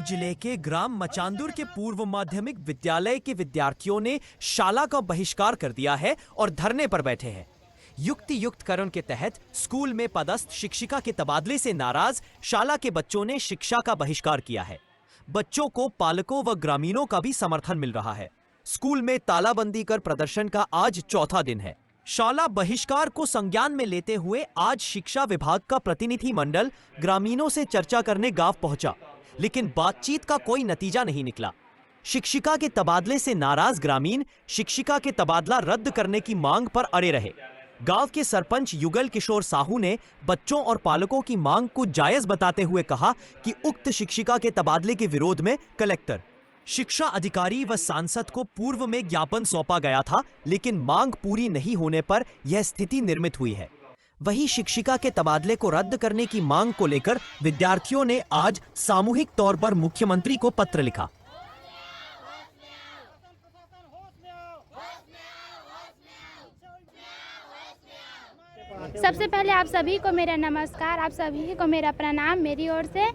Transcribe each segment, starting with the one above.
जिले के ग्राम मचांदुर के पूर्व माध्यमिक विद्यालय के विद्यार्थियों ने शाला का बहिष्कार कर दिया है और धरने पर बैठे हैं। युक्तियुक्तकरण के तहत स्कूल में पदस्थ शिक्षिका के तबादले से नाराज शाला के बच्चों ने शिक्षा का बहिष्कार किया है। बच्चों को पालकों व ग्रामीणों का भी समर्थन मिल रहा है। स्कूल में तालाबंदी कर प्रदर्शन का आज चौथा दिन है। शाला बहिष्कार को संज्ञान में लेते हुए आज शिक्षा विभाग का प्रतिनिधि मंडल ग्रामीणों से चर्चा करने गांव पहुंचा, लेकिन बातचीत का कोई नतीजा नहीं निकला। शिक्षिका के तबादले से नाराज ग्रामीण शिक्षिका के तबादला रद्द करने की मांग पर अड़े रहे। गांव के सरपंच युगल किशोर साहू ने बच्चों और पालकों की मांग को जायज बताते हुए कहा कि उक्त शिक्षिका के तबादले के विरोध में कलेक्टर, शिक्षा अधिकारी व सांसद को पूर्व में ज्ञापन सौंपा गया था, लेकिन मांग पूरी नहीं होने पर यह स्थिति निर्मित हुई है। वही शिक्षिका के तबादले को रद्द करने की मांग को लेकर विद्यार्थियों ने आज सामूहिक तौर पर मुख्यमंत्री को पत्र लिखा। सबसे पहले आप सभी को मेरा नमस्कार, आप सभी को मेरा प्रणाम मेरी ओर से।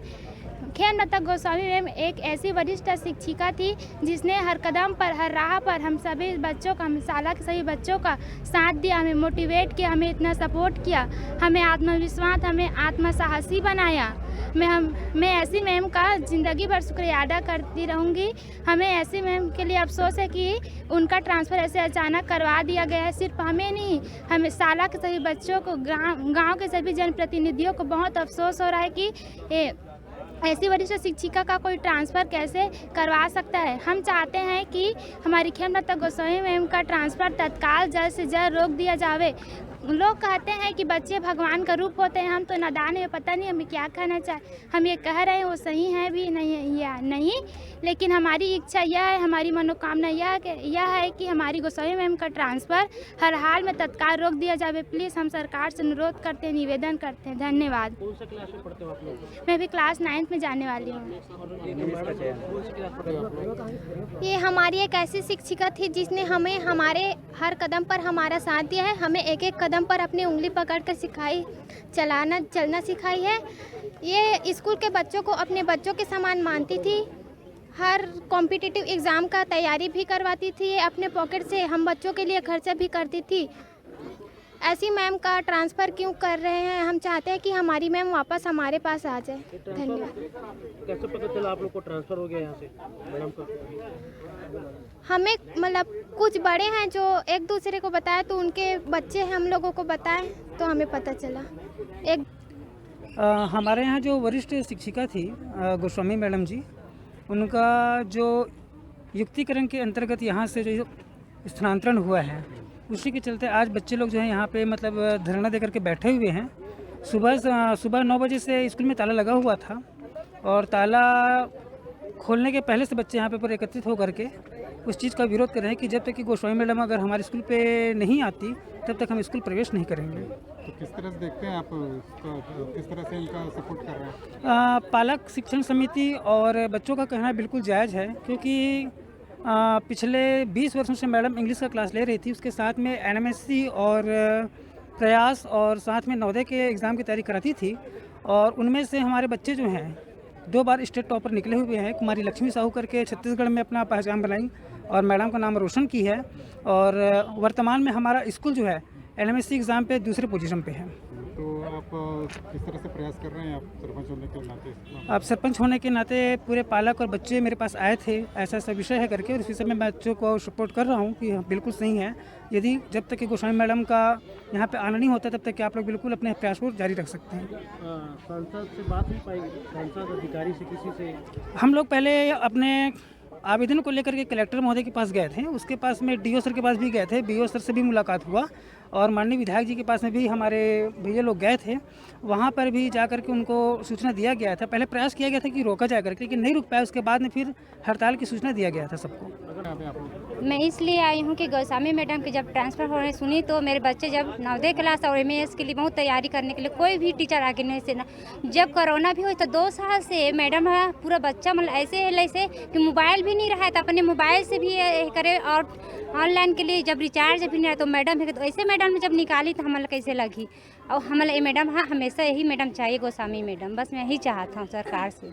खेमलता गोस्वामी मैम एक ऐसी वरिष्ठ शिक्षिका थी जिसने हर कदम पर, हर राह पर हम सभी बच्चों का, शाला के सभी बच्चों का साथ दिया, हमें मोटिवेट किया, हमें इतना सपोर्ट किया, हमें आत्मविश्वास, हमें आत्मसाहसी बनाया। मैं ऐसी मैम का ज़िंदगी भर शुक्रिया अदा करती रहूँगी। हमें ऐसी मैम के लिए अफसोस है कि उनका ट्रांसफ़र ऐसे अचानक करवा दिया गया है। सिर्फ हमें नहीं, हमें शाला के सभी बच्चों को, गाँव के सभी जनप्रतिनिधियों को बहुत अफसोस हो रहा है कि ऐसी वरिष्ठ शिक्षिका का कोई ट्रांसफ़र कैसे करवा सकता है। हम चाहते हैं कि हमारी खेमलता गोस्वामी मैम का ट्रांसफ़र तत्काल जल्द से जल्द रोक दिया जावे। लोग कहते हैं कि बच्चे भगवान का रूप होते हैं, हम तो नादान है, पता नहीं हमें क्या कहना चाहिए। हम ये कह रहे हैं वो सही है भी नहीं है या नहीं, लेकिन हमारी इच्छा यह है, हमारी मनोकामना यह है कि हमारी गोस्वामी मैम का ट्रांसफ़र हर हाल में तत्काल रोक दिया जावे। प्लीज़ हम सरकार से अनुरोध करते हैं, निवेदन करते हैं। धन्यवाद। कौन सा क्लास में पढ़ते हो आप लोग? मैं भी क्लास 9th में जाने वाली हूँ। ये हमारी एक ऐसी शिक्षिका थी जिसने हमें हमारे हर कदम पर हमारा साथ दिया है। हमें एक एक कदम पर अपनी उंगली पकड़कर सिखाई, चलना सिखाई है। ये स्कूल के बच्चों को अपने बच्चों के समान मानती थी। हर कॉम्पिटिटिव एग्ज़ाम का तैयारी भी करवाती थी। ये अपने पॉकेट से हम बच्चों के लिए खर्चा भी करती थी। ऐसी मैम का ट्रांसफ़र क्यों कर रहे हैं? हम चाहते हैं कि हमारी मैम वापस हमारे पास आ जाए। धन्यवाद। कैसे पता चला आप लोग को ट्रांसफ़र हो गया यहाँ से मैडम का? हमें मतलब कुछ बड़े हैं जो एक दूसरे को बताए, तो उनके बच्चे हम लोगों को बताए तो हमें पता चला। हमारे यहाँ जो वरिष्ठ शिक्षिका थी गोस्वामी मैडम जी, उनका जो युक्तिकरण के अंतर्गत यहाँ से जो स्थानांतरण हुआ है, उसी के चलते आज बच्चे लोग जो है यहाँ पे मतलब धरना देकर के बैठे हुए हैं। सुबह 9 बजे से स्कूल में ताला लगा हुआ था और ताला खोलने के पहले से बच्चे यहाँ पे पूरे एकत्रित होकर के उस चीज़ का विरोध कर रहे हैं कि जब तक कि गोस्वामी मैडम अगर हमारे स्कूल पे नहीं आती तब तक हम स्कूल प्रवेश नहीं करेंगे। तो किस तरह से देखते हैं आप उसको, किस तरह से इनका सपोर्ट कर रहे हैं? पालक शिक्षण समिति और बच्चों का कहना बिल्कुल जायज़ है, क्योंकि पिछले 20 वर्षों से मैडम इंग्लिश का क्लास ले रही थी। उसके साथ में एनएमएससी और प्रयास और साथ में नवोदय के एग्ज़ाम की तैयारी कराती थी। और उनमें से हमारे बच्चे जो हैं 2 बार स्टेट टॉपर निकले हुए हैं। कुमारी लक्ष्मी साहू करके छत्तीसगढ़ में अपना पहचान बनाई और मैडम का नाम रोशन की है। और वर्तमान में हमारा स्कूल जो है एनएमएससी एग्ज़ाम पे दूसरे पोजीशन पे है। तो आप किस तरह से प्रयास कर रहे हैं आप सरपंच होने के नाते? आप सरपंच होने के नाते पूरे पालक और बच्चे मेरे पास आए थे, ऐसा ऐसा विषय है करके, और इस विषय में बच्चों को सपोर्ट कर रहा हूँ कि बिल्कुल सही है। यदि जब तक कि गोस्वामी मैडम का यहाँ पे आना नहीं होता तब तक कि आप लोग बिल्कुल अपने प्रयास को जारी रख सकते हैं। सांसद से बात नहीं पाई, सांसद अधिकारी से किसी से? हम लोग पहले अपने आवेदन को लेकर के कलेक्टर महोदय के पास गए थे, उसके पास में डीओ सर के पास भी गए थे, बीओ सर से भी मुलाकात हुआ और माननीय विधायक जी के पास में भी हमारे भैया लोग गए थे। वहाँ पर भी जाकर के उनको सूचना दिया गया था। पहले प्रयास किया गया था कि रोका जाए करके, लेकिन नहीं रुक पाया। उसके बाद में फिर हड़ताल की सूचना दिया गया था सबको। मैं इसलिए आई हूँ कि गोस्वामी मैडम की जब ट्रांसफ़र होने सुनी तो मेरे बच्चे जब नवोदय क्लास और एमएएस के लिए बहुत तैयारी करने के लिए कोई भी टीचर आगे नहीं से ना। जब कोरोना भी हुई तो 2 साल से मैडम पूरा बच्चा मतलब ऐसे कि मोबाइल भी नहीं रहा है तो अपने मोबाइल से भी करे, और ऑनलाइन के लिए जब रिचार्ज भी नहीं रहा तो मैडम है। तो ऐसे मैडम ने जब निकाली तो हमारे कैसे लगी। और हमारे ये मैडम हाँ हमेशा यही मैडम चाहिए, गोस्वामी मैडम, बस मैं यही चाहता हूँ सरकार से।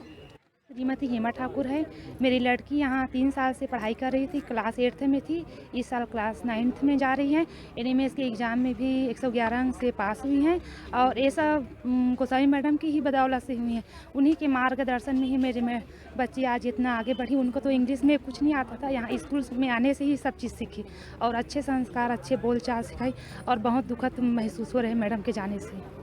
श्रीमती हेमा ठाकुर है। मेरी लड़की यहाँ 3 साल से पढ़ाई कर रही थी, क्लास 8th में थी, इस साल क्लास 9th में जा रही है। एनएमएस के एग्ज़ाम में भी 111 अंक से पास हुई हैं और ये सब गोसावी मैडम की ही बदौलत से हुई हैं। उन्हीं के मार्गदर्शन में ही मेरे बच्ची आज इतना आगे बढ़ी। उनको तो इंग्लिश में कुछ नहीं आता था, यहाँ स्कूल में आने से ही सब चीज़ सीखी और अच्छे संस्कार, अच्छे बोलचाल सिखाई और बहुत दुखद महसूस हो रहे मैडम के जाने से।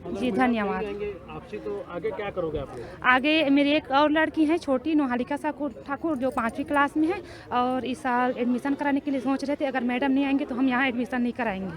जी धन्यवाद। आपसे तो आगे क्या करोगे आप लोग? आगे मेरी एक और लड़की है छोटी, नोहालिका ठाकुर, जो 5वीं क्लास में है और इस साल एडमिशन कराने के लिए सोच रहे थे। अगर मैडम नहीं आएंगे तो हम यहाँ एडमिशन नहीं कराएंगे।